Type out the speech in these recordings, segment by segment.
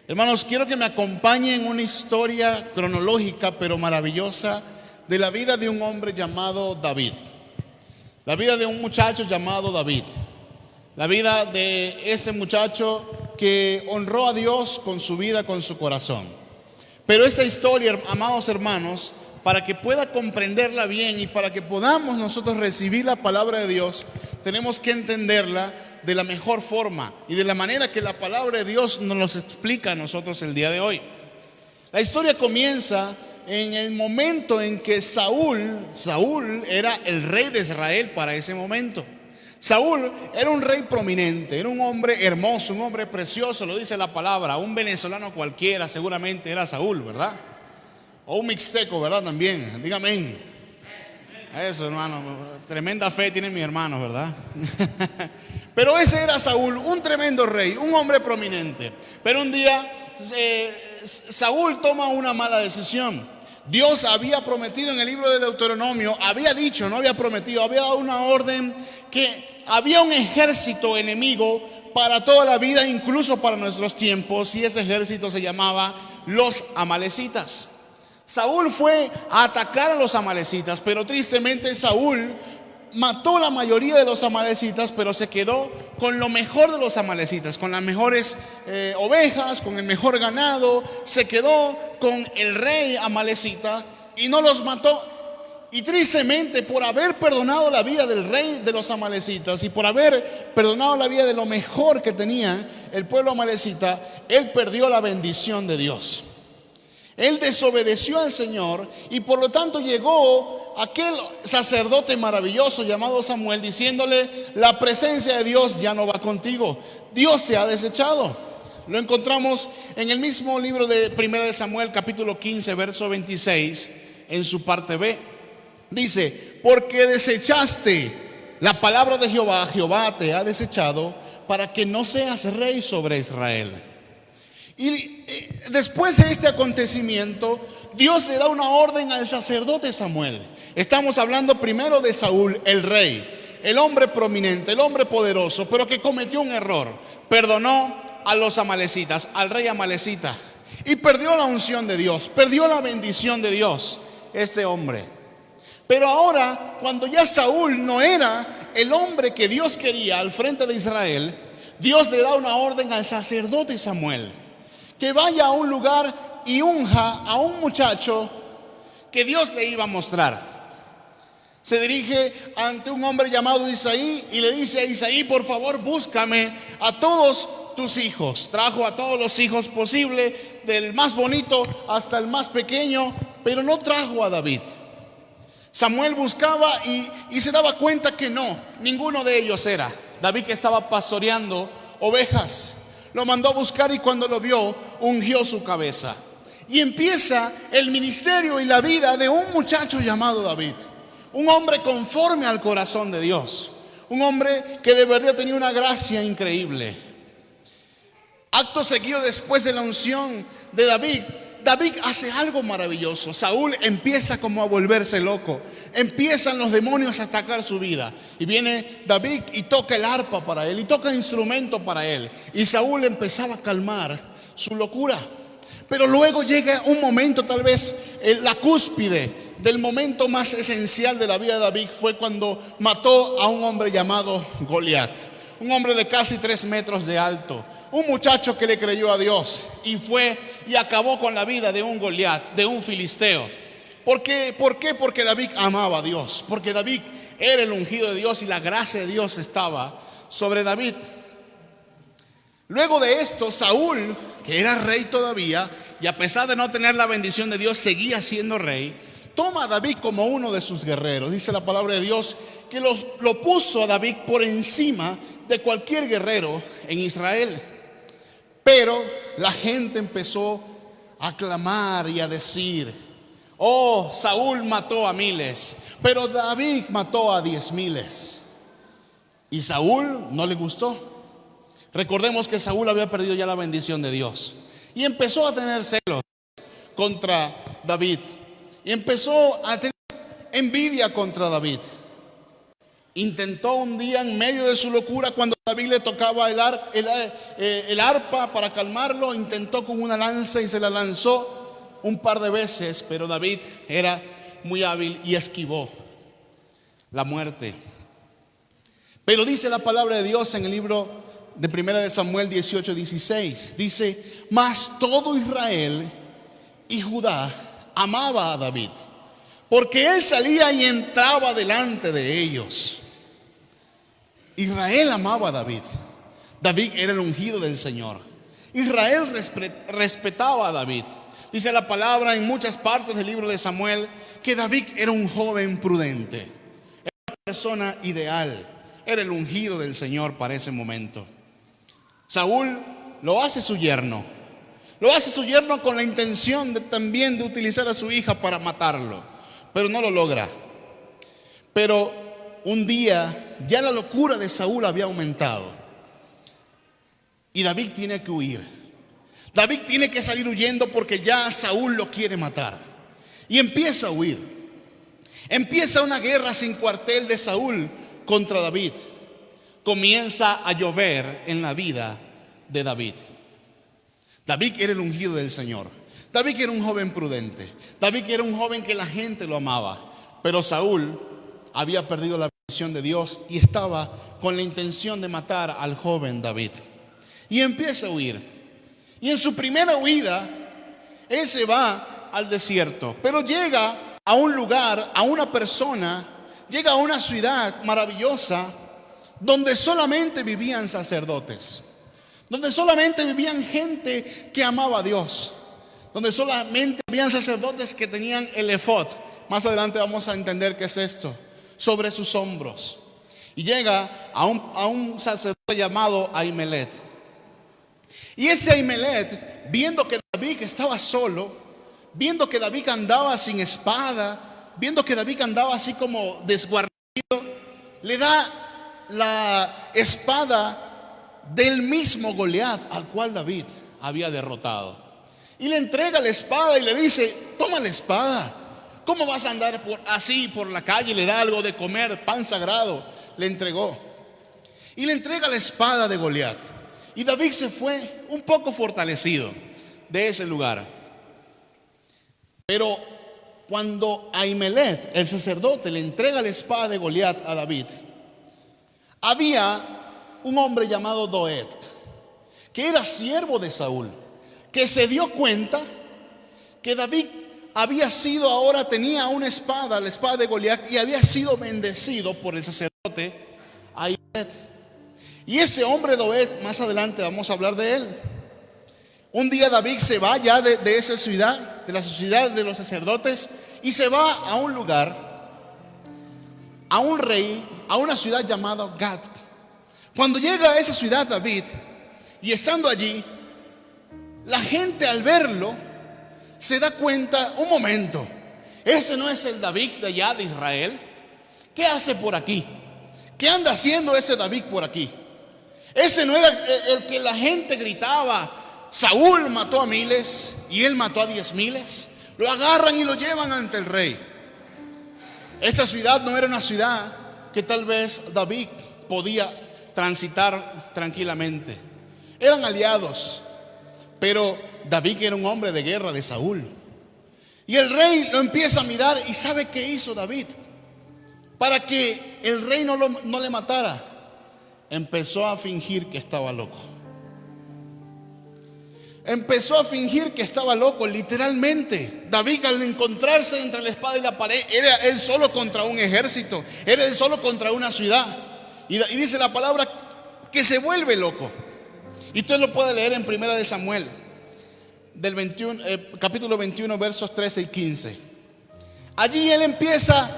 Hermanos, quiero que me acompañen en una historia cronológica pero maravillosa de la vida de un hombre llamado David. La vida de un muchacho llamado David. La vida de ese muchacho que honró a Dios con su vida, con su corazón. Pero esta historia, amados hermanos, para que pueda comprenderla bien y para que podamos nosotros recibir la palabra de Dios, tenemos que entenderla de la mejor forma y de la manera que la palabra de Dios nos los explica a nosotros el día de hoy. La historia comienza en el momento en que Saúl era el rey de Israel para ese momento. Saúl era un rey prominente, era un hombre hermoso, un hombre precioso, lo dice la palabra. Un venezolano cualquiera seguramente era Saúl, ¿verdad? O un mixteco, ¿verdad? También, dígame amén. Eso, hermano, tremenda fe tienen mis hermanos, ¿verdad? Pero ese era Saúl, un tremendo rey, un hombre prominente. Pero un día Saúl toma una mala decisión. Dios había prometido en el libro de Deuteronomio, había dicho, no había prometido, había dado una orden que había un ejército enemigo para toda la vida, incluso para nuestros tiempos, y ese ejército se llamaba los amalecitas. Saúl fue a atacar a los amalecitas, pero tristemente Saúl mató la mayoría de los amalecitas, pero se quedó con lo mejor de los amalecitas, con las mejores ovejas, con el mejor ganado. Se quedó con el rey amalecita y no los mató. Y tristemente, por haber perdonado la vida del rey de los amalecitas y por haber perdonado la vida de lo mejor que tenía el pueblo amalecita, él perdió la bendición de Dios. Él desobedeció al Señor y por lo tanto llegó aquel sacerdote maravilloso llamado Samuel diciéndole: la presencia de Dios ya no va contigo, Dios se ha desechado. Lo encontramos en el mismo libro de 1 de Samuel capítulo 15 verso 26 en su parte B. Dice: porque desechaste la palabra de Jehová, Jehová te ha desechado para que no seas rey sobre Israel. Y después de este acontecimiento, Dios le da una orden al sacerdote Samuel. Estamos hablando primero de Saúl, el rey, el hombre prominente, el hombre poderoso, pero que cometió un error. Perdonó a los amalecitas, al rey amalecita, y perdió la unción de Dios, perdió la bendición de Dios, este hombre. Pero ahora, cuando ya Saúl no era el hombre que Dios quería al frente de Israel, Dios le da una orden al sacerdote Samuel, que vaya a un lugar y unja a un muchacho que Dios le iba a mostrar. Se dirige ante un hombre llamado Isaí y le dice a Isaí: por favor, búscame a todos tus hijos. Trajo a todos los hijos posibles, del más bonito hasta el más pequeño, pero no trajo a David. Samuel buscaba y se daba cuenta que no, ninguno de ellos era. David, que estaba pastoreando ovejas, lo mandó a buscar y cuando lo vio, ungió su cabeza. Y empieza el ministerio y la vida de un muchacho llamado David. Un hombre conforme al corazón de Dios. Un hombre que de verdad tenía una gracia increíble. Acto seguido, después de la unción de David, David hace algo maravilloso. Saúl empieza como a volverse loco. Empiezan los demonios a atacar su vida. Y viene David y toca el arpa para él y toca instrumento para él. Y Saúl empezaba a calmar su locura. Pero luego llega un momento, tal vez la cúspide del momento más esencial de la vida de David fue cuando mató a un hombre llamado Goliat. Un hombre de casi 3 metros de alto. Un muchacho que le creyó a Dios y fue y acabó con la vida de un Goliat, de un filisteo. ¿Por qué? Porque David amaba a Dios, porque David era el ungido de Dios y la gracia de Dios estaba sobre David. Luego de esto, Saúl, que era rey todavía y a pesar de no tener la bendición de Dios, seguía siendo rey, toma a David como uno de sus guerreros. Dice la palabra de Dios que lo puso a David por encima de cualquier guerrero en Israel. Pero la gente empezó a clamar y a decir: oh, Saúl mató a miles, pero David mató a 10,000. Y Saúl no le gustó. Recordemos que Saúl había perdido ya la bendición de Dios y empezó a tener celos contra David y empezó a tener envidia contra David. intentó un día en medio de su locura, cuando David le tocaba el arpa para calmarlo, intentó con una lanza y se la lanzó un par de veces, pero David era muy hábil y esquivó la muerte. Pero dice la palabra de Dios en el libro de 1 de Samuel 18:16, dice: mas todo Israel y Judá amaba a David, porque él salía y entraba delante de ellos. Israel amaba a David. David era el ungido del Señor. Israel respetaba a David. Dice la palabra en muchas partes del libro de Samuel que David era un joven prudente, era una persona ideal, era el ungido del Señor para ese momento. Saúl lo hace su yerno. Lo hace su yerno con la intención también de utilizar a su hija para matarlo, pero no lo logra. Pero un día ya la locura de Saúl había aumentado y David tiene que huir. David tiene que salir huyendo porque ya Saúl lo quiere matar. Y empieza a huir. Empieza una guerra sin cuartel de Saúl contra David. Comienza a llover en la vida de David. David era el ungido del Señor. David era un joven prudente. David era un joven que la gente lo amaba. Pero Saúl había perdido la bendición de Dios y estaba con la intención de matar al joven David. Y empieza a huir. Y en su primera huida, él se va al desierto. Pero llega a un lugar, a una persona, llega a una ciudad maravillosa donde solamente vivían sacerdotes, donde solamente vivían gente que amaba a Dios, donde solamente habían sacerdotes que tenían el efod. Más adelante vamos a entender qué es esto, sobre sus hombros. Y llega a un sacerdote llamado Ahimelech. Y ese Ahimelech, viendo que David estaba solo, viendo que David andaba sin espada, viendo que David andaba así como desguarnecido, le da la espada del mismo Goliat al cual David había derrotado. Y le entrega la espada y le dice: toma la espada. ¿Cómo vas a andar así por la calle? Le da algo de comer, pan sagrado. Le entregó. Y le entrega la espada de Goliat. Y David se fue un poco fortalecido de ese lugar. Pero cuando Ahimelech, el sacerdote, le entrega la espada de Goliat a David, había un hombre llamado Doeg, que era siervo de Saúl, que se dio cuenta que David había sido, ahora tenía una espada, la espada de Goliat, y había sido bendecido por el sacerdote Ahimelech. Y ese hombre Doeg, más adelante vamos a hablar de él. Un día David se va ya de esa ciudad, de la ciudad de los sacerdotes, y se va a un lugar, a un rey, a una ciudad llamada Gat. Cuando llega a esa ciudad David, y estando allí, la gente al verlo se da cuenta: un momento, ese no es el David de allá de Israel. ¿Qué hace por aquí? ¿Qué anda haciendo ese David por aquí? Ese no era el que la gente gritaba: Saúl mató a miles y él mató a 10,000. Lo agarran y lo llevan ante el rey. Esta ciudad no era una ciudad que tal vez David podía transitar tranquilamente. Eran aliados, pero David era un hombre de guerra de Saúl. Y el rey lo empieza a mirar y sabe qué hizo David para que el rey no le matara. Empezó a fingir que estaba loco. Empezó a fingir que estaba loco, literalmente. David, al encontrarse entre la espada y la pared, era él solo contra un ejército, era él solo contra una ciudad. Y dice la palabra que se vuelve loco. Y usted lo puede leer en 1 de Samuel, capítulo 21, versos 13 y 15. Allí él empieza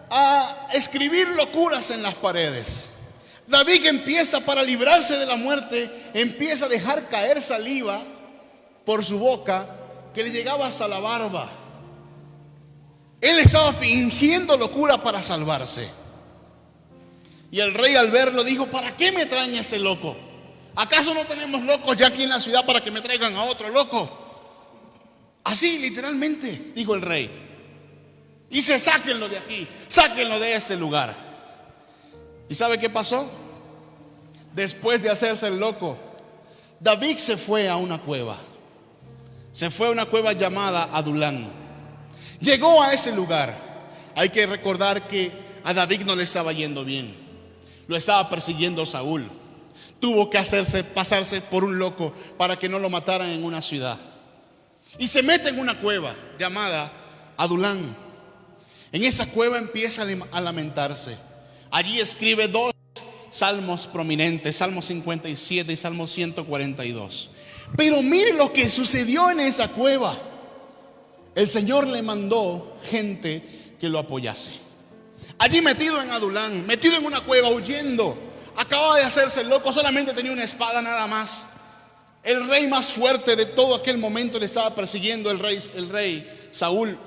a escribir locuras en las paredes. David empieza, para librarse de la muerte, empieza a dejar caer saliva por su boca que le llegaba hasta la barba. Él estaba fingiendo locura para salvarse. Y el rey, al verlo, dijo: ¿para qué me traen ese loco? ¿Acaso no tenemos locos ya aquí en la ciudad para que me traigan a otro loco? Así literalmente dijo el rey. Dice: sáquenlo de aquí, sáquenlo de este lugar. ¿Y sabe qué pasó? Después de hacerse el loco, David se fue a una cueva. Se fue a una cueva llamada Adulán. Llegó a ese lugar. Hay que recordar que a David no le estaba yendo bien. Lo estaba persiguiendo Saúl. Tuvo que pasarse por un loco para que no lo mataran en una ciudad. Y se mete en una cueva llamada Adulán. En esa cueva empieza a lamentarse. Allí escribe dos salmos prominentes, Salmo 57 y Salmo 142. Pero mire lo que sucedió en esa cueva. El Señor le mandó gente que lo apoyase. Allí metido en Adulán, metido en una cueva, huyendo, acababa de hacerse loco, solamente tenía una espada nada más. El rey más fuerte de todo aquel momento le estaba persiguiendo, el rey Saúl.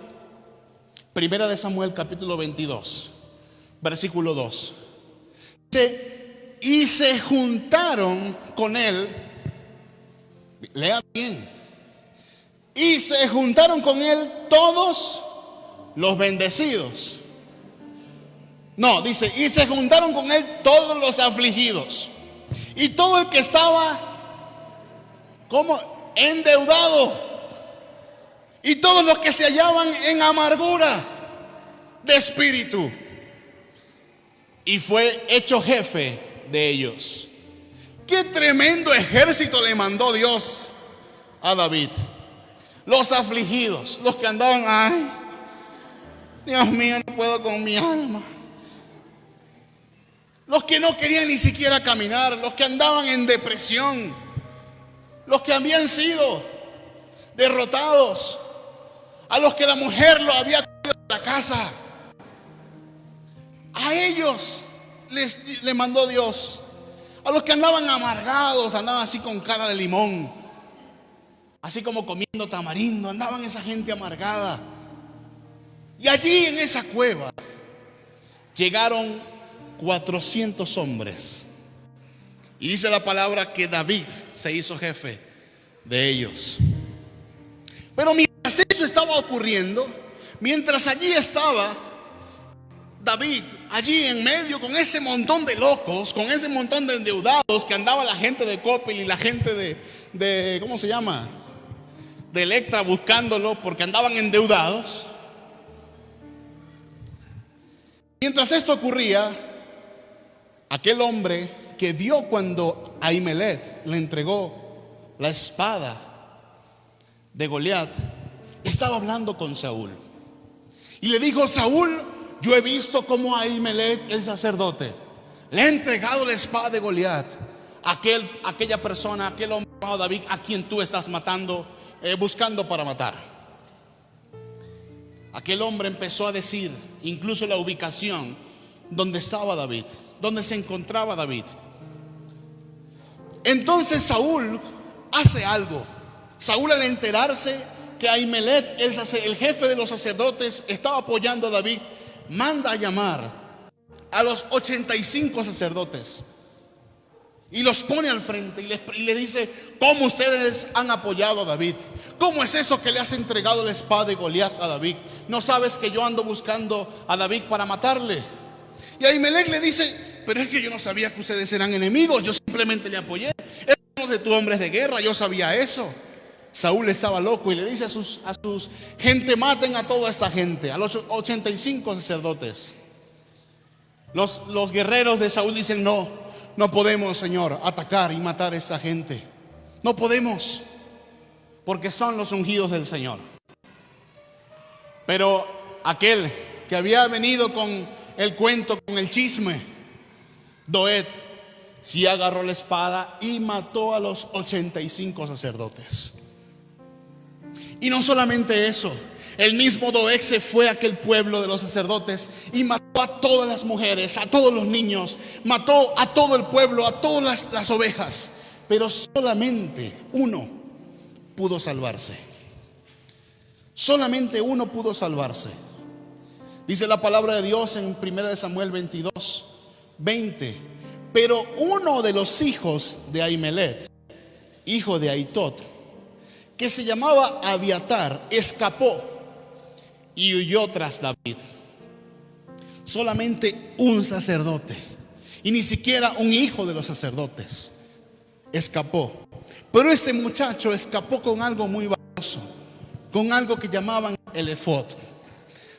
Primera de Samuel capítulo 22, versículo 2. Dice, y se juntaron con él. Lea bien. Y se juntaron con él todos los bendecidos. No, dice, y se juntaron con él todos los afligidos. Y todo el que estaba como endeudado. Y todos los que se hallaban en amargura de espíritu. Y fue hecho jefe de ellos. Qué tremendo ejército le mandó Dios a David. Los afligidos, los que andaban, ay, Dios mío, no puedo con mi alma. Los que no querían ni siquiera caminar, los que andaban en depresión, los que habían sido derrotados, a los que la mujer lo había corrido de la casa. A ellos le mandó Dios. A los que andaban amargados, andaban así con cara de limón, así como comiendo tamarindo, andaban esa gente amargada. Y allí en esa cueva llegaron 400 hombres. Y dice la palabra que David se hizo jefe de ellos. Pero mientras eso estaba ocurriendo, mientras allí estaba David, allí en medio con ese montón de locos, con ese montón de endeudados que andaba la gente de Coppel y la gente de ¿cómo se llama? De Electra buscándolo porque andaban endeudados. Mientras esto ocurría, aquel hombre que vio cuando Ahimelech le entregó la espada de Goliat, estaba hablando con Saúl. Y le dijo: Saúl, yo he visto cómo Ahimelech, el sacerdote, le ha entregado la espada de Goliat a aquella persona, aquel hombre llamado David, a quien tú estás matando, buscando para matar. Aquel hombre empezó a decir incluso la ubicación donde estaba David, donde se encontraba David. Entonces Saúl hace algo. Saúl, al enterarse que Ahimelech, el jefe de los sacerdotes, estaba apoyando a David, manda a llamar a los 85 sacerdotes y los pone al frente y le dice: ¿cómo ustedes han apoyado a David? ¿Cómo es eso que le has entregado la espada de Goliat a David? ¿No sabes que yo ando buscando a David para matarle? Y Ahimelech le dice: pero es que yo no sabía que ustedes eran enemigos, yo simplemente le apoyé. Es uno de tus hombres de guerra, yo sabía eso. Saúl estaba loco y le dice a sus gente: maten a toda esta gente, a los 85 sacerdotes. Los guerreros de Saúl dicen: no podemos, Señor, atacar y matar a esa gente. No podemos, porque son los ungidos del Señor. Pero aquel que había venido con el cuento, con el chisme, Doeg, sí agarró la espada y mató a los 85 sacerdotes. Y no solamente eso, el mismo Doeg se fue a aquel pueblo de los sacerdotes y mató a todas las mujeres, a todos los niños, mató a todo el pueblo, a todas las ovejas. Pero solamente uno pudo salvarse. Solamente uno pudo salvarse. Dice la palabra de Dios en 1 Samuel 22, 20: pero uno de los hijos de Ahimelech, hijo de Ahitub, que se llamaba Abiatar, escapó y huyó tras David. Solamente un sacerdote, Y ni siquiera un hijo de los sacerdotes escapó. Pero ese muchacho escapó con algo muy valioso, con algo que llamaban el efod.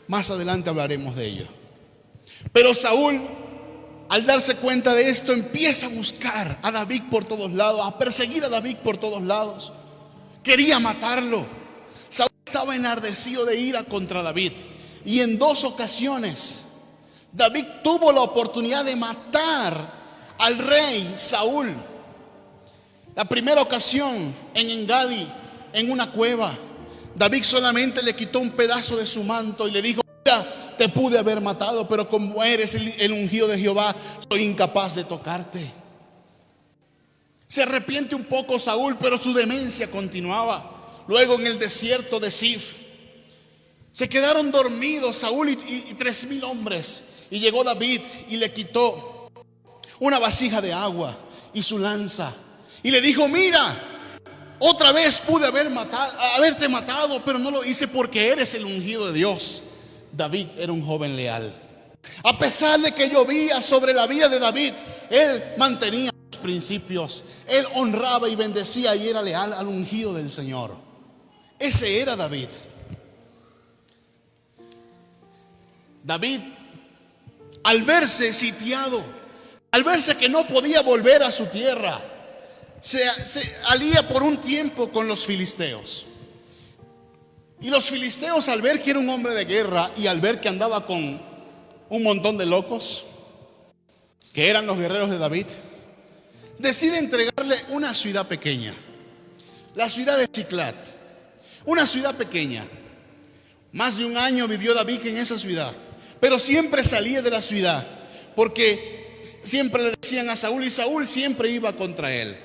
Más adelante hablaremos de ello. Pero Saúl, al darse cuenta de esto, empieza a buscar a David por todos lados, a perseguir a David por todos lados. Quería matarlo. Saúl estaba enardecido de ira contra David. Y en 2 ocasiones David tuvo la oportunidad de matar al rey Saúl. La primera ocasión en Engadi, en una cueva, David solamente le quitó un pedazo de su manto y le dijo: mira, te pude haber matado, pero como eres el ungido de Jehová, soy incapaz de tocarte. Se arrepiente un poco Saúl, pero su demencia continuaba. Luego en el desierto de Sif se quedaron dormidos Saúl y 3,000 hombres. Y llegó David y le quitó una vasija de agua y su lanza. Y le dijo: mira, otra vez pude haberte matado, pero no lo hice porque eres el ungido de Dios. David era un joven leal. A pesar de que llovía sobre la vida de David, él mantenía los principios. Él honraba y bendecía y era leal al ungido del Señor. Ese era David. David, al verse sitiado, al verse que no podía volver a su tierra, se alía por un tiempo con los filisteos. Y los filisteos, al ver que era un hombre de guerra y al ver que andaba con un montón de locos, que eran los guerreros de David, decide entregarle una ciudad pequeña, la ciudad de Siclat. Una ciudad pequeña. Más de un año vivió David en esa ciudad, pero siempre salía de la ciudad porque siempre le decían a Saúl, y Saúl siempre iba contra él.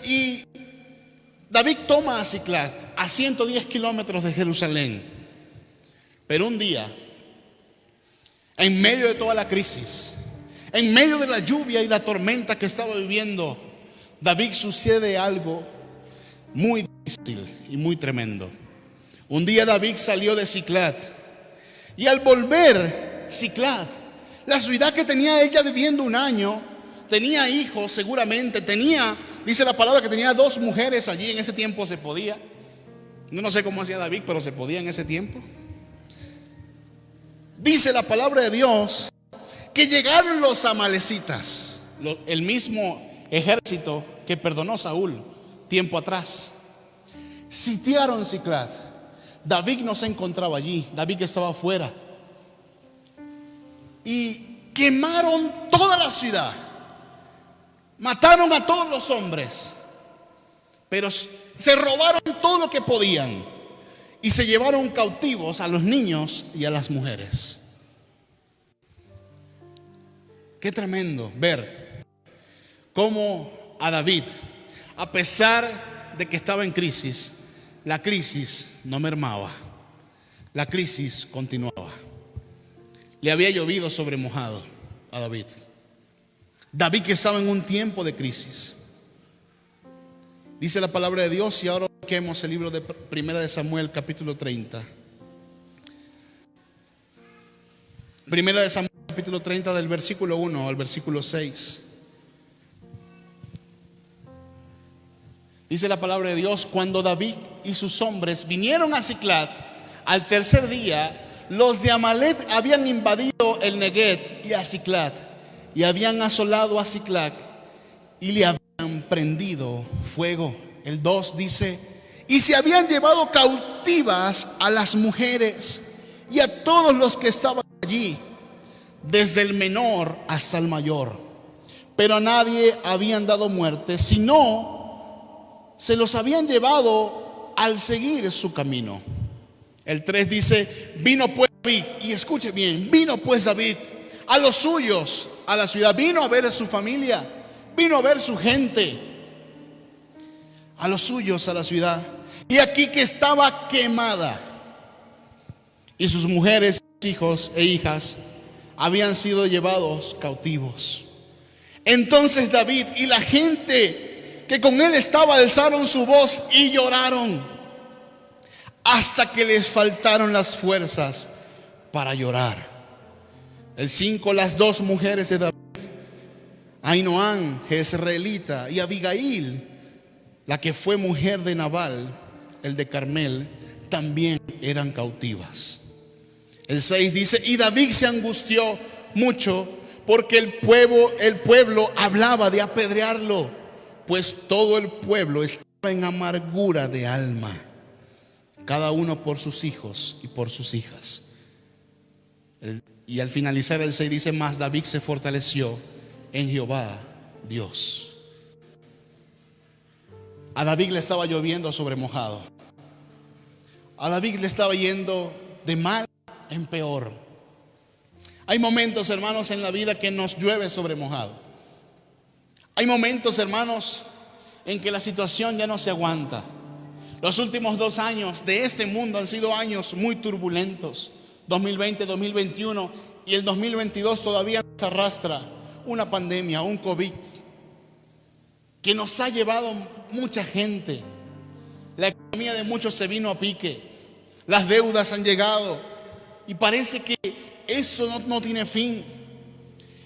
Y David toma a Siclat, a 110 kilómetros de Jerusalén. Pero un día, en medio de toda la crisis, en medio de la lluvia y la tormenta que estaba viviendo, David, sucede algo muy difícil y muy tremendo. Un día David salió de Siclat, y al volver Siclat, la ciudad que tenía ella viviendo un año, tenía hijos seguramente, dice la palabra que tenía 2 mujeres allí. En ese tiempo se podía. No sé cómo hacía David, pero se podía en ese tiempo. Dice la palabra de Dios que llegaron los amalecitas, el mismo ejército que perdonó Saúl tiempo atrás. Sitiaron Siclat. David no se encontraba allí, David estaba afuera. Y quemaron toda la ciudad. Mataron a todos los hombres, pero se robaron todo lo que podían y se llevaron cautivos a los niños y a las mujeres. Qué tremendo ver cómo a David, a pesar de que estaba en crisis, la crisis no mermaba, la crisis continuaba. Le había llovido sobre mojado a David. David que estaba en un tiempo de crisis. Dice la palabra de Dios, y ahora busquemos el libro de Primera de Samuel, capítulo 30. Primera de Samuel, capítulo 30, del versículo 1 al versículo 6. Dice la palabra de Dios: cuando David y sus hombres vinieron a Siclat, al tercer día, los de Amalec habían invadido el Neguev y a Siclat, y habían asolado a Siclat y le habían prendido fuego. El 2 dice: y se habían llevado cautivas a las mujeres y a todos los que estaban allí, desde el menor hasta el mayor, pero a nadie habían dado muerte, sino se los habían llevado al seguir su camino. El 3 dice: vino pues David, y escuche bien, vino pues David a los suyos a la ciudad, vino a ver a su familia, vino a ver su gente, a los suyos a la ciudad, y aquí que estaba quemada, y sus mujeres, hijos e hijas habían sido llevados cautivos. Entonces David y la gente que con él estaba alzaron su voz y lloraron hasta que les faltaron las fuerzas para llorar. El 5, las dos mujeres de David, Ainoam, jezreelita, y Abigail, la que fue mujer de Nabal, el de Carmel, también eran cautivas. El 6 dice: y David se angustió mucho porque el pueblo hablaba de apedrearlo, pues todo el pueblo estaba en amargura de alma, cada uno por sus hijos y por sus hijas. Y al finalizar el 6 dice: mas David se fortaleció en Jehová Dios. A David le estaba lloviendo sobre mojado. A David le estaba yendo de mal en peor. Hay momentos, hermanos, en la vida que nos llueve sobre mojado. Hay momentos, hermanos, en que la situación ya no se aguanta. Los últimos 2 años de este mundo han sido años muy turbulentos. 2020, 2021 y el 2022 todavía nos arrastra una pandemia, un COVID, que nos ha llevado mucha gente. La economía de muchos se vino a pique. Las deudas han llegado y parece que eso no tiene fin.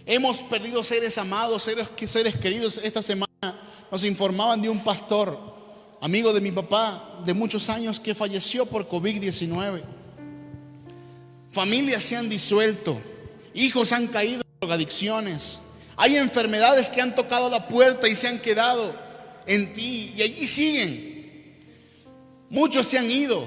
Hemos perdido seres amados, seres queridos. Esta semana nos informaban de un pastor, amigo de mi papá, de muchos años, que falleció por COVID-19. Familias se han disuelto, hijos han caído en drogadicciones. Hay enfermedades que han tocado la puerta y se han quedado en ti y allí siguen. Muchos se han ido,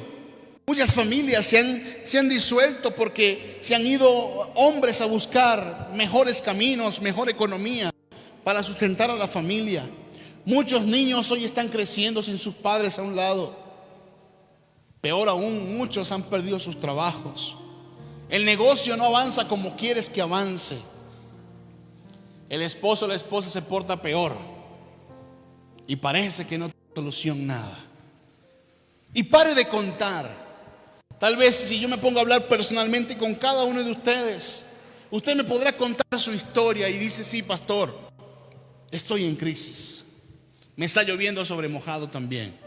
muchas familias se han disuelto porque se han ido hombres a buscar mejores caminos, mejor economía para sustentar a la familia. Muchos niños hoy están creciendo sin sus padres a un lado. Peor aún, muchos han perdido sus trabajos. El negocio no avanza como quieres que avance. El esposo o la esposa se porta peor y parece que no tiene solución nada. Y pare de contar. Tal vez si yo me pongo a hablar personalmente con cada uno de ustedes, usted me podrá contar su historia y dice: sí, pastor, estoy en crisis, me está lloviendo sobre mojado también.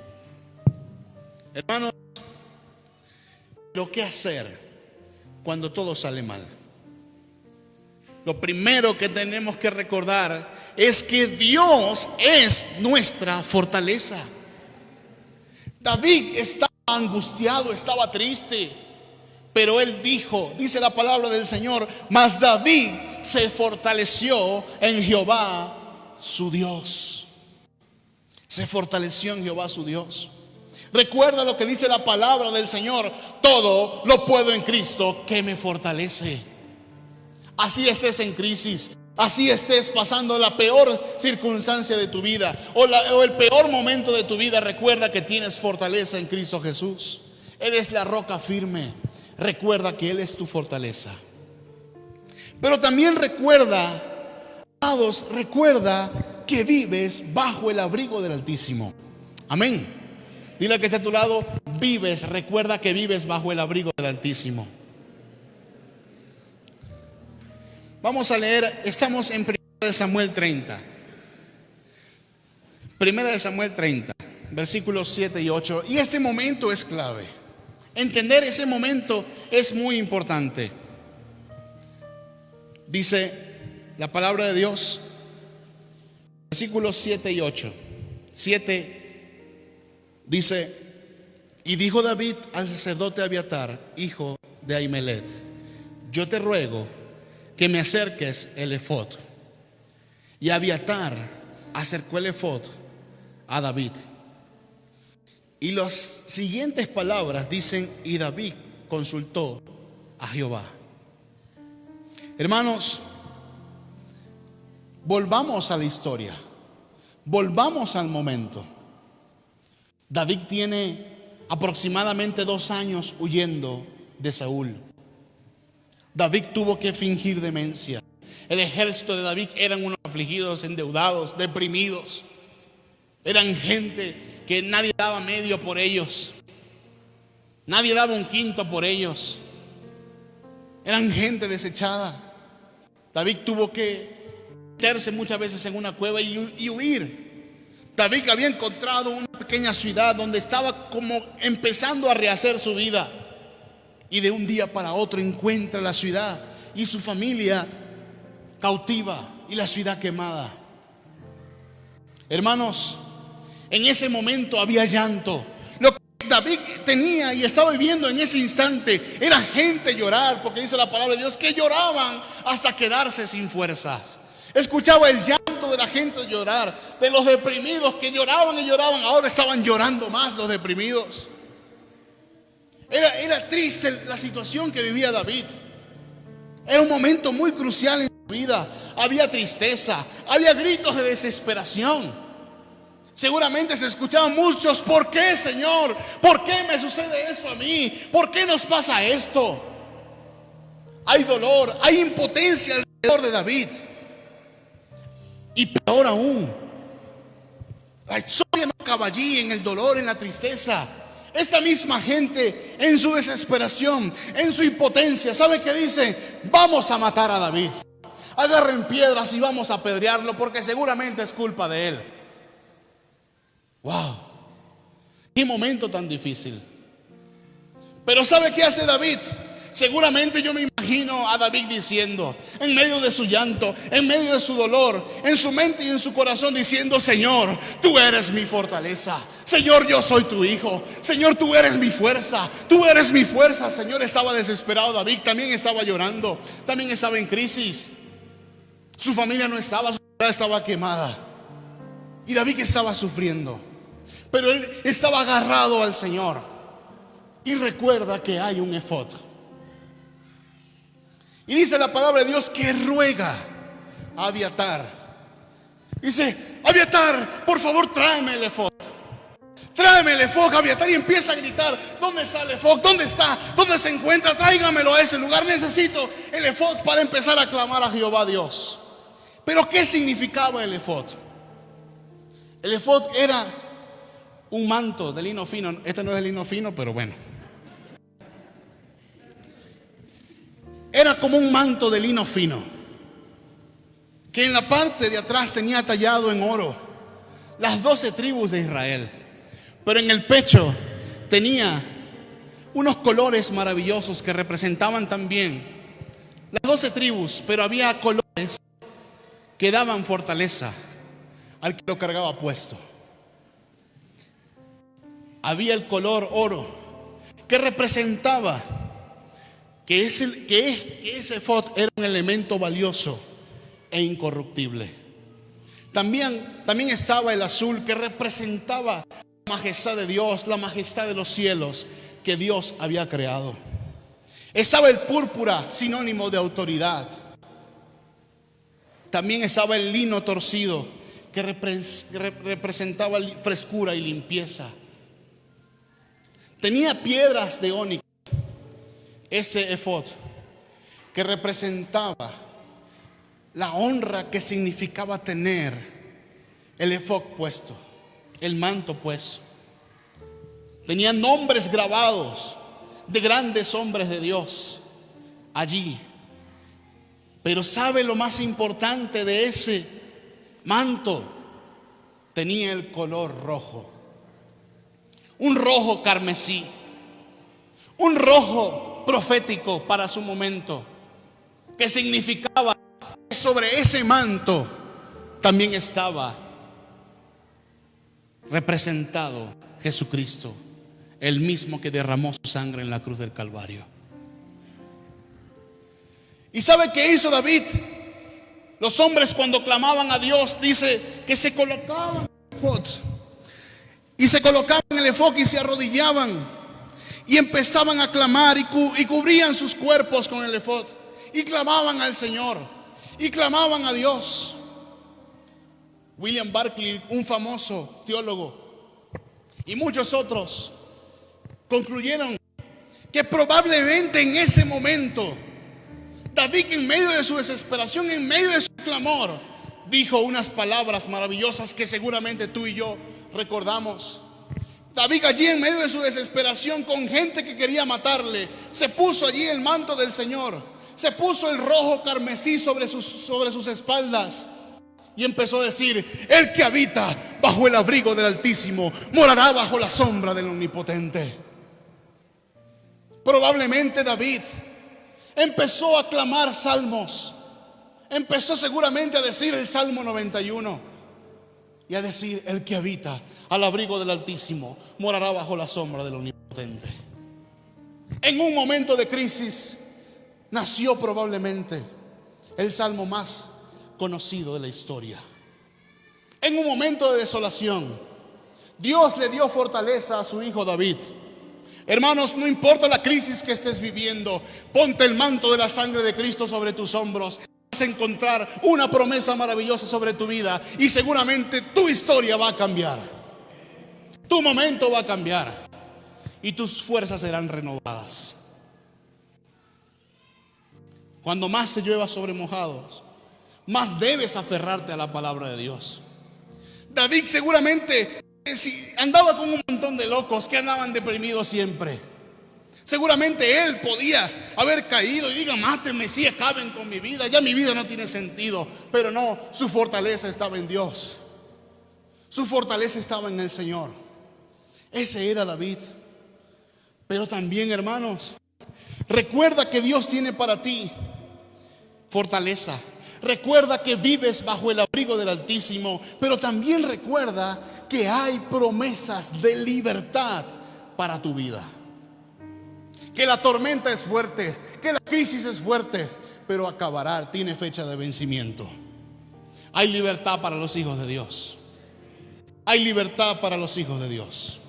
Hermanos, ¿pero qué hacer cuando todo sale mal? Lo primero que tenemos que recordar es que Dios es nuestra fortaleza. David estaba angustiado, estaba triste, pero él dice la palabra del Señor: mas David se fortaleció en Jehová su Dios. Se fortaleció en Jehová su Dios. Recuerda lo que dice la palabra del Señor: todo lo puedo en Cristo que me fortalece. Así estés en crisis, así estés pasando la peor circunstancia de tu vida o el peor momento de tu vida, recuerda que tienes fortaleza en Cristo Jesús. Él es la roca firme. Recuerda que Él es tu fortaleza. Pero también recuerda, amados, recuerda que vives bajo el abrigo del Altísimo. Amén. Dile al que está a tu lado: recuerda que vives bajo el abrigo del Altísimo. Vamos a leer, estamos en 1 Samuel 30. 1 Samuel 30, versículos 7 y 8. Y este momento es clave. Entender ese momento es muy importante. Dice la palabra de Dios, versículos 7 y 8. 7 dice: y dijo David al sacerdote Abiatar, hijo de Ahimelech: yo te ruego que me acerques el efod. Y Abiatar acercó el efod a David. Y las siguientes palabras dicen: y David consultó a Jehová. Hermanos, volvamos a la historia, volvamos al momento. David tiene aproximadamente 2 años huyendo de Saúl. David tuvo que fingir demencia. El ejército de David eran unos afligidos, endeudados, deprimidos. Eran gente que nadie daba medio por ellos. Nadie daba un quinto por ellos. Eran gente desechada. David tuvo que meterse muchas veces en una cueva y huir. David había encontrado una pequeña ciudad donde estaba como empezando a rehacer su vida. Y de un día para otro encuentra la ciudad y su familia cautiva y la ciudad quemada. Hermanos, en ese momento había llanto. Lo que David tenía y estaba viviendo en ese instante era gente llorar, porque dice la palabra de Dios que lloraban hasta quedarse sin fuerzas. Escuchaba el llanto de la gente llorar, de los deprimidos que lloraban y lloraban. Ahora estaban llorando más los deprimidos. Era triste la situación que vivía David. Era un momento muy crucial en su vida. Había tristeza, había gritos de desesperación. Seguramente se escuchaban muchos: ¿por qué, Señor? ¿Por qué me sucede eso a mí? ¿Por qué nos pasa esto? Hay dolor, hay impotencia alrededor de David. Y peor aún, la historia no acaba allí, en el dolor, en la tristeza. Esta misma gente, en su desesperación, en su impotencia, ¿sabe qué dice? Vamos a matar a David. Agarren piedras y vamos a apedrearlo, porque seguramente es culpa de él. Wow, qué momento tan difícil. Pero ¿sabe qué hace David? Seguramente yo me imagino a David diciendo, en medio de su llanto, en medio de su dolor, en su mente y en su corazón, diciendo: Señor, tú eres mi fortaleza. Señor, yo soy tu hijo. Señor, tú eres mi fuerza. Tú eres mi fuerza. Señor, estaba desesperado David. También estaba llorando. También estaba en crisis. Su familia no estaba, su ciudad estaba quemada. Y David estaba sufriendo. Pero él estaba agarrado al Señor. Y recuerda que hay un efod. Y dice la palabra de Dios que ruega a Abiatar. Dice: Abiatar, por favor, tráeme el efod. Tráeme el efod, Abiatar. Y empieza a gritar: ¿dónde está el efod? ¿Dónde está? ¿Dónde se encuentra? Tráigamelo a ese lugar. Necesito el efod para empezar a clamar a Jehová Dios. Pero ¿qué significaba el efod? El efod era un manto de lino fino. Este no es de lino fino, pero bueno. Era como un manto de lino fino, que en la parte de atrás tenía tallado en oro las 12 tribus de Israel. Pero en el pecho tenía unos colores maravillosos que representaban también las 12 tribus. Pero había colores que daban fortaleza al que lo cargaba puesto. Había el color oro, que representaba que ese efod era un elemento valioso e incorruptible. También estaba el azul, que representaba la majestad de Dios, la majestad de los cielos que Dios había creado. Estaba el púrpura, sinónimo de autoridad. También estaba el lino torcido, que representaba frescura y limpieza. Tenía piedras de ónix ese efod, que representaba la honra que significaba tener el efod puesto, el manto puesto. Tenía nombres grabados de grandes hombres de Dios allí. Pero ¿sabe lo más importante de ese manto? Tenía el color rojo, un rojo carmesí, un rojo profético para su momento, que significaba que sobre ese manto también estaba representado Jesucristo, el mismo que derramó su sangre en la cruz del Calvario. ¿Y sabe qué hizo David? Los hombres, cuando clamaban a Dios, dice que se colocaban el efod, y se colocaban el efod y se arrodillaban y empezaban a clamar, y cubrían sus cuerpos con el efod, y clamaban al Señor, y clamaban a Dios. William Barclay, un famoso teólogo, y muchos otros concluyeron que probablemente en ese momento David, en medio de su desesperación, en medio de su clamor, dijo unas palabras maravillosas que seguramente tú y yo recordamos. David, allí en medio de su desesperación, con gente que quería matarle, se puso allí el manto del Señor, se puso el rojo carmesí sobre sus espaldas, y empezó a decir: el que habita bajo el abrigo del Altísimo morará bajo la sombra del Omnipotente. Probablemente David, Empezó a clamar salmos. Empezó seguramente a decir el Salmo 91 y a decir: el que habita al abrigo del Altísimo morará bajo la sombra del Omnipotente. En un momento de crisis nació probablemente el salmo más conocido de la historia. En un momento de desolación, Dios le dio fortaleza a su hijo David. Hermanos, no importa la crisis que estés viviendo, ponte el manto de la sangre de Cristo sobre tus hombros. Vas a encontrar una promesa maravillosa sobre tu vida y seguramente tu historia va a cambiar. Tu momento va a cambiar y tus fuerzas serán renovadas. Cuando más se llueva sobre mojados, más debes aferrarte a la palabra de Dios. David seguramente andaba con un montón de locos que andaban deprimidos siempre. Seguramente él podía haber caído y diga: mátenme, sí, acaben con mi vida, ya mi vida no tiene sentido. Pero no, su fortaleza estaba en Dios. Su fortaleza estaba en el Señor. Ese era David. Pero también, hermanos, recuerda que Dios tiene para ti fortaleza. Recuerda que vives bajo el abrigo del Altísimo, pero también recuerda que hay promesas de libertad para tu vida. Que la tormenta es fuerte, que la crisis es fuerte, pero acabará, tiene fecha de vencimiento. Hay libertad para los hijos de Dios. Hay libertad para los hijos de Dios.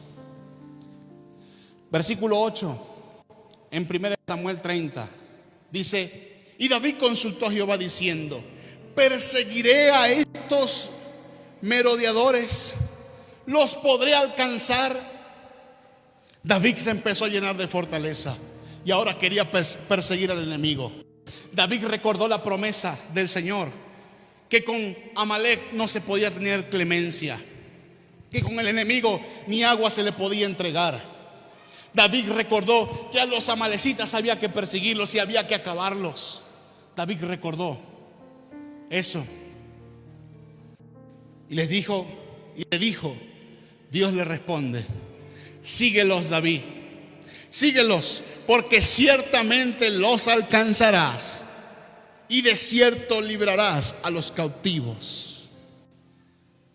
Versículo 8, en 1 Samuel 30, dice: y David consultó a Jehová diciendo: ¿perseguiré a estos merodeadores? ¿Los podré alcanzar? David se empezó a llenar de fortaleza y ahora quería perseguir al enemigo. David recordó la promesa del Señor, que con Amalek no se podía tener clemencia, que con el enemigo ni agua se le podía entregar. David recordó que a los amalecitas había que perseguirlos y había que acabarlos. David recordó eso y le dijo, Dios le responde: síguelos, David, síguelos, porque ciertamente los alcanzarás y de cierto librarás a los cautivos.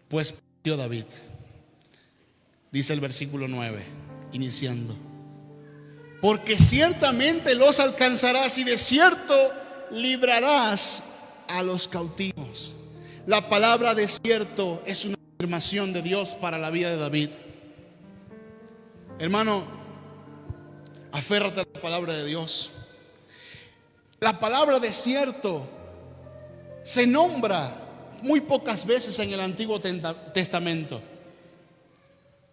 Pues partió David, dice el versículo 9, iniciando: porque ciertamente los alcanzarás y de cierto librarás a los cautivos. La palabra desierto es una afirmación de Dios para la vida de David. Hermano, aférrate a la palabra de Dios. La palabra desierto se nombra muy pocas veces en el Antiguo Testamento,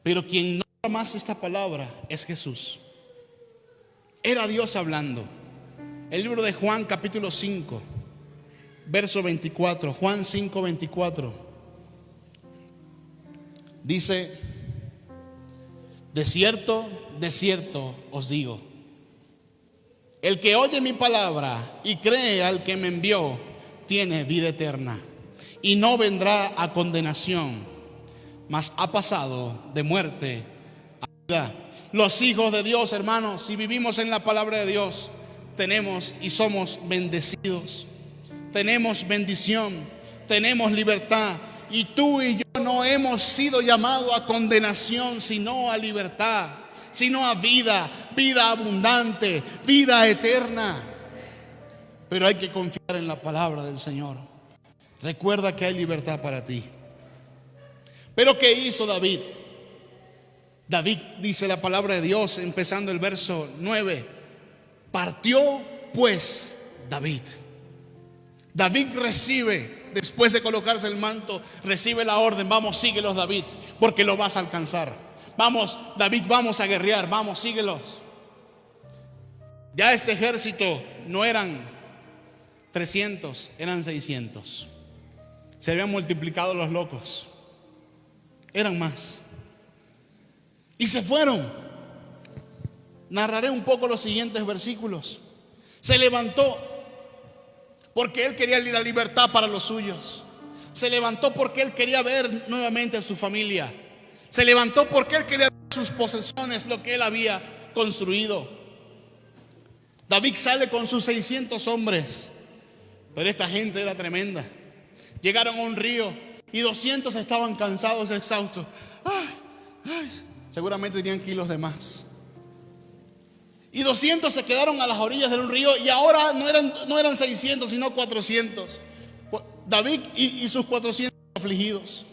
pero quien nombra más esta palabra es Jesús. Era Dios hablando. El libro de Juan capítulo 5, verso 24, Juan 5, 24, dice: de cierto, de cierto os digo, el que oye mi palabra y cree al que me envió, tiene vida eterna, y no vendrá a condenación, mas ha pasado de muerte a vida. Los hijos de Dios, hermanos, si vivimos en la palabra de Dios, tenemos y somos bendecidos. Tenemos bendición, tenemos libertad. Y tú y yo no hemos sido llamados a condenación, sino a libertad, sino a vida, vida abundante, vida eterna. Pero hay que confiar en la palabra del Señor. Recuerda que hay libertad para ti. Pero ¿qué hizo David? David, dice la palabra de Dios, empezando el verso 9: partió pues David. David recibe, después de colocarse el manto, recibe la orden: vamos, síguelos, David, porque lo vas a alcanzar. Vamos, David, vamos a guerrear, vamos, síguelos. Ya este ejército no eran 300, eran 600. Se habían multiplicado los locos, eran más. Y se fueron. Narraré un poco los siguientes versículos. Se levantó porque él quería la libertad para los suyos. Se levantó porque él quería ver nuevamente a su familia. Se levantó porque él quería ver sus posesiones, lo que él había construido. David sale con sus 600 hombres, pero esta gente era tremenda. Llegaron a un río y 200 estaban cansados, exhaustos. Seguramente tenían kilos de más. Y 200 se quedaron a las orillas del río y ahora no eran 600 sino 400. David y sus 400 afligidos.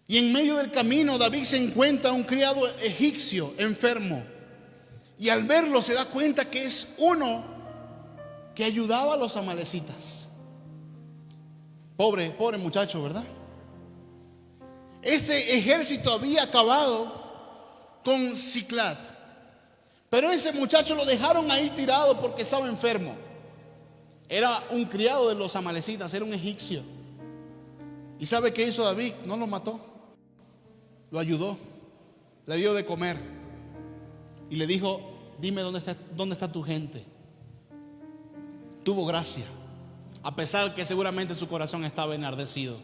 Y en medio del camino David se encuentra un criado egipcio enfermo. Y al verlo se da cuenta que es uno que ayudaba a los amalecitas. Pobre muchacho, ¿verdad? Ese ejército había acabado con Ciclat, pero ese muchacho lo dejaron ahí tirado porque estaba enfermo. Era un criado de los amalecitas, era un egipcio. ¿Y sabe qué hizo David? No lo mató, lo ayudó, le dio de comer y le dijo: dime dónde está tu gente. Tuvo gracia, a pesar que seguramente su corazón estaba enardecido,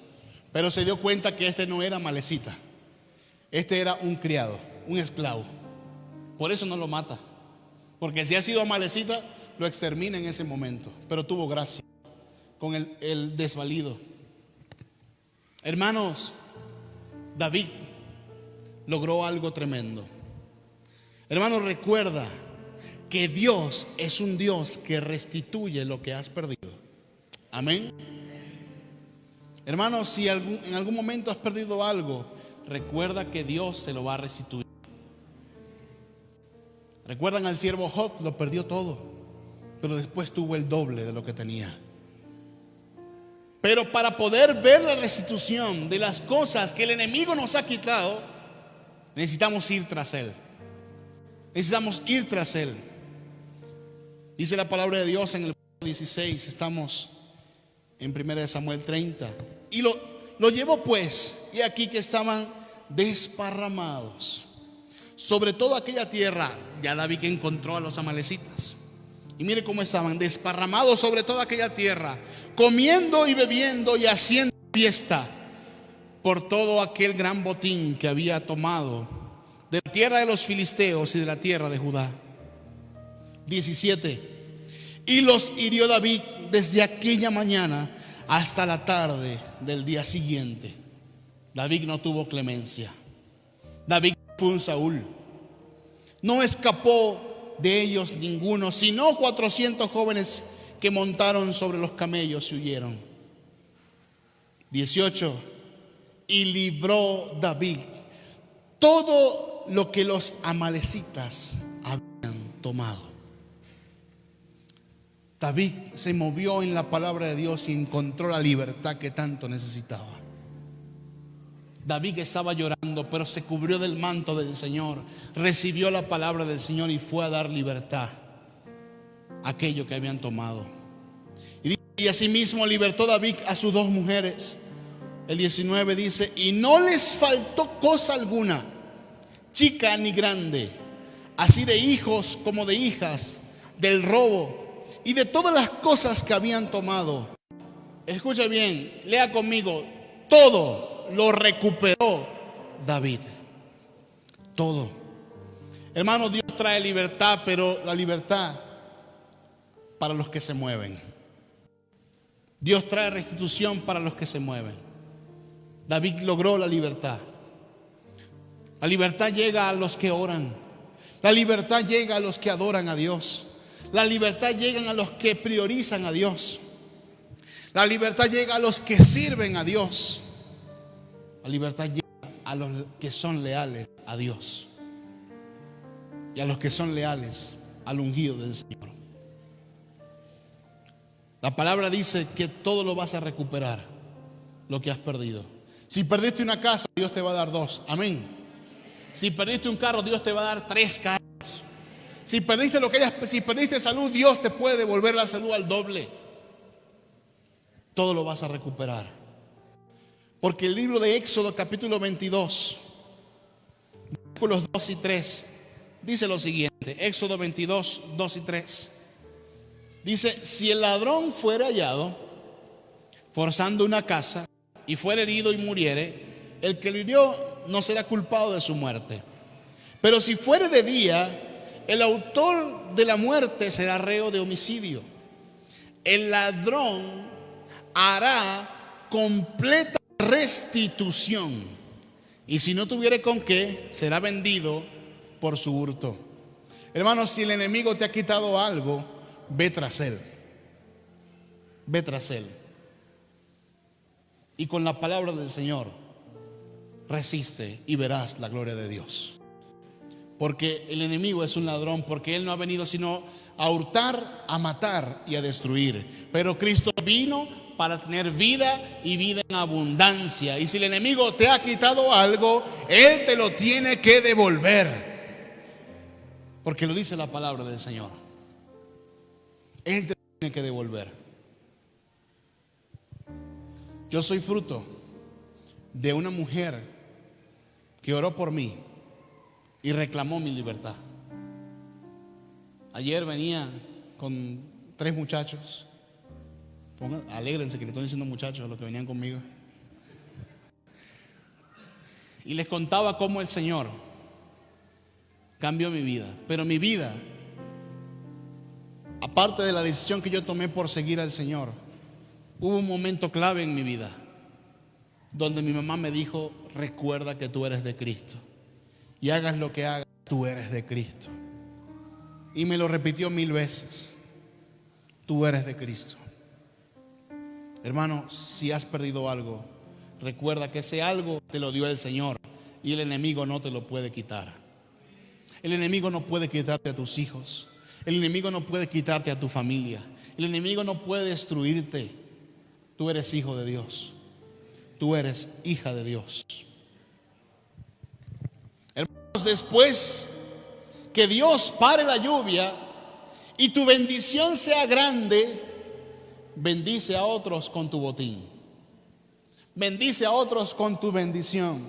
pero se dio cuenta que este no era amalecita, este era un criado, un esclavo. Por eso no lo mata, porque si ha sido amalecita lo extermina en ese momento, pero tuvo gracia con el desvalido. Hermanos, David logró algo tremendo. Hermanos, recuerda que Dios es un Dios que restituye lo que has perdido. Amén. Hermanos, si en algún momento has perdido algo, recuerda que Dios se lo va a restituir. Recuerdan al siervo Job, lo perdió todo, pero después tuvo el doble de lo que tenía. Pero para poder ver la restitución de las cosas que el enemigo nos ha quitado, necesitamos ir tras él. Necesitamos ir tras él. Dice la palabra de Dios en el 16, estamos en 1 Samuel 30. Y lo llevó pues, y aquí que estaban desparramados sobre toda aquella tierra. Ya David que encontró a los amalecitas. Y mire cómo estaban desparramados sobre toda aquella tierra, comiendo y bebiendo y haciendo fiesta por todo aquel gran botín que había tomado de la tierra de los filisteos y de la tierra de Judá. 17. Y los hirió David desde aquella mañana hasta la tarde del día siguiente. David no tuvo clemencia. David fue un Saúl. No escapó de ellos ninguno, sino 400 jóvenes que montaron sobre los camellos y huyeron. 18. Y libró David todo lo que los amalecitas habían tomado. David se movió en la palabra de Dios y encontró la libertad que tanto necesitaba. David estaba llorando, pero se cubrió del manto del Señor, recibió la palabra del Señor y fue a dar libertad a aquello que habían tomado. Y asimismo libertó David a sus 2 mujeres. El 19 dice: y no les faltó cosa alguna, chica ni grande, así de hijos como de hijas, del robo y de todas las cosas que habían tomado. Escucha bien, lea conmigo: todo lo recuperó David. Todo. Hermanos, Dios trae libertad, pero la libertad para los que se mueven. Dios trae restitución para los que se mueven. David logró la libertad. La libertad llega a los que oran. La libertad llega a los que adoran a Dios. La libertad llega a los que priorizan a Dios. La libertad llega a los que sirven a Dios. La libertad llega a los que son leales a Dios y a los que son leales al ungido del Señor. La palabra dice que todo lo vas a recuperar, lo que has perdido. Si perdiste una casa, Dios te va a dar 2. Amén. Si perdiste un carro, Dios te va a dar 3 carros. Si perdiste salud, Dios te puede devolver la salud al doble. Todo lo vas a recuperar. Porque el libro de Éxodo capítulo 22, versículos 2 y 3, dice lo siguiente. Éxodo 22, 2 y 3. Dice: si el ladrón fuere hallado forzando una casa y fuere herido y muriere, el que lo hirió no será culpado de su muerte. Pero si fuere de día El autor de la muerte será reo de homicidio. El ladrón hará completa restitución, y si no tuviere con qué, será vendido por su hurto. Hermanos, si el enemigo te ha quitado algo, ve tras él. Ve tras él. Y con la palabra del Señor resiste y verás la gloria de Dios. Porque el enemigo es un ladrón, porque él no ha venido sino a hurtar, a matar y a destruir. Pero Cristo vino para tener vida y vida en abundancia. Y si el enemigo te ha quitado algo, él te lo tiene que devolver. Porque lo dice la palabra del Señor. Él te lo tiene que devolver. Yo soy fruto de una mujer que oró por mí y reclamó mi libertad. Ayer venía con 3 muchachos. Alégrense que le estoy diciendo muchachos a los que venían conmigo. Y les contaba cómo el Señor cambió mi vida. Pero mi vida, aparte de la decisión que yo tomé por seguir al Señor, hubo un momento clave en mi vida donde mi mamá me dijo: recuerda que tú eres de Cristo, y hagas lo que hagas, tú eres de Cristo. Y me lo repitió 1000 veces: tú eres de Cristo. Hermano, si has perdido algo, recuerda que ese algo te lo dio el Señor, y el enemigo no te lo puede quitar. El enemigo no puede quitarte a tus hijos. El enemigo no puede quitarte a tu familia. El enemigo no puede destruirte. Tú eres hijo de Dios. Tú eres hija de Dios. Hermanos, después que Dios pare la lluvia y tu bendición sea grande, bendice a otros con tu botín. Bendice a otros con tu bendición.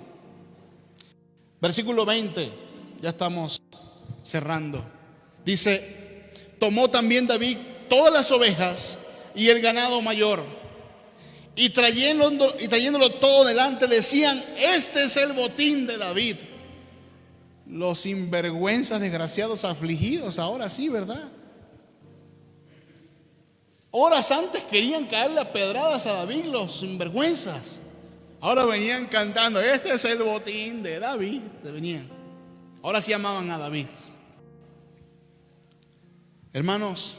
Versículo 20, ya estamos cerrando. Dice: tomó también David todas las ovejas y el ganado mayor, y trayéndolo todo delante, decían: este es el botín de David. Los sinvergüenzas, desgraciados, afligidos, ahora sí, ¿verdad? Horas antes querían caerle a pedradas a David los sinvergüenzas. Ahora venían cantando: este es el botín de David. Venían. Ahora sí amaban a David. Hermanos,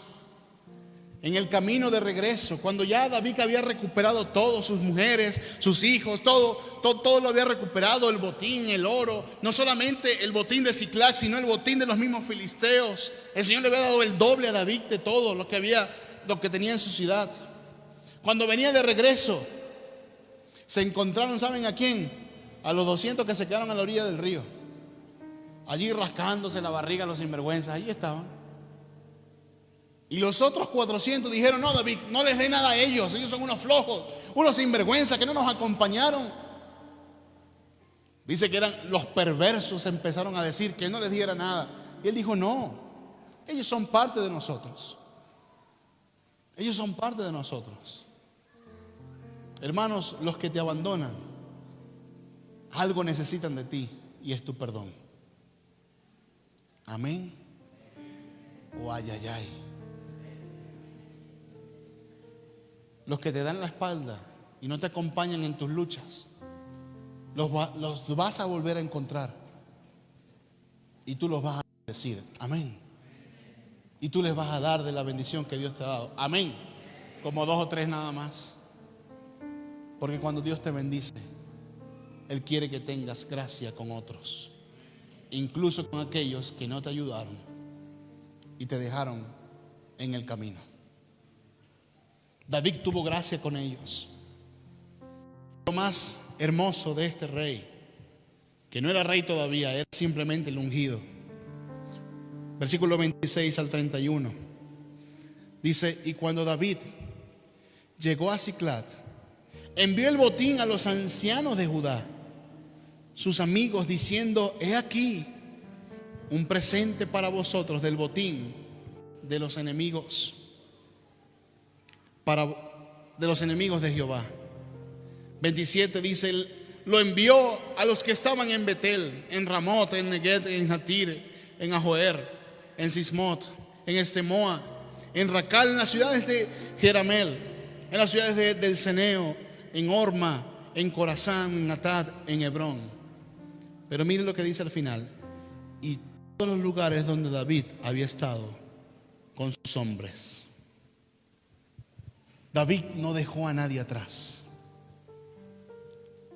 en el camino de regreso, cuando ya David había recuperado todo, sus mujeres, sus hijos, todo lo había recuperado, el botín, el oro, no solamente el botín de Siclac, sino el botín de los mismos filisteos. El Señor le había dado el doble a David de todo lo que tenía en su ciudad. Cuando venía de regreso, se encontraron, ¿saben a quién? A los 200 que se quedaron a la orilla del río, allí rascándose la barriga los sinvergüenzas. Allí estaban. Y los otros 400 dijeron: no, David, no les dé nada a ellos son unos flojos, unos sinvergüenzas que no nos acompañaron. Dice que eran los perversos, empezaron a decir que no les diera nada. Y él dijo: no, ellos son parte de nosotros. Ellos son parte de nosotros. Hermanos, los que te abandonan, algo necesitan de ti, y es tu perdón. Amén. O ay, ay, ay. Los que te dan la espalda y no te acompañan en tus luchas, los vas a volver a encontrar, y tú los vas a decir amén. Y tú les vas a dar de la bendición que Dios te ha dado. Amén. Como 2 o 3 nada más. Porque cuando Dios te bendice, Él quiere que tengas gracia con otros, incluso con aquellos que no te ayudaron y te dejaron en el camino. David tuvo gracia con ellos. Lo más hermoso de este rey, que no era rey todavía, era simplemente el ungido. Versículo 26 al 31. Dice: y cuando David llegó a Siclag, envió el botín a los ancianos de Judá, sus amigos, diciendo: he aquí un presente para vosotros del botín de los enemigos, de los enemigos de Jehová. 27 dice: lo envió a los que estaban en Betel, en Ramot, en Neguet, en Jatir, en Ajoer, en Sismot, en Estemoa, en Racal, en las ciudades de Jeramel, en las ciudades del Ceneo, en Orma, en Corazán, en Atad, en Hebrón. Pero miren lo que dice al final: y todos los lugares donde David había estado con sus hombres. David no dejó a nadie atrás.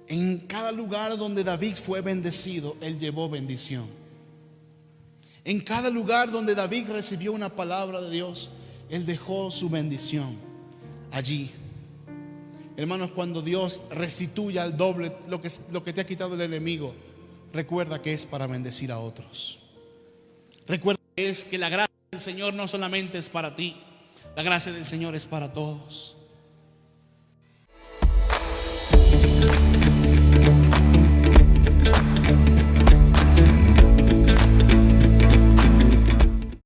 En cada lugar donde David fue bendecido, él llevó bendición. En cada lugar donde David recibió una palabra de Dios, él dejó su bendición allí. Hermanos, cuando Dios restituya al doble lo que te ha quitado el enemigo, recuerda que es para bendecir a otros. Recuerda que la gracia del Señor no solamente es para ti, la gracia del Señor es para todos.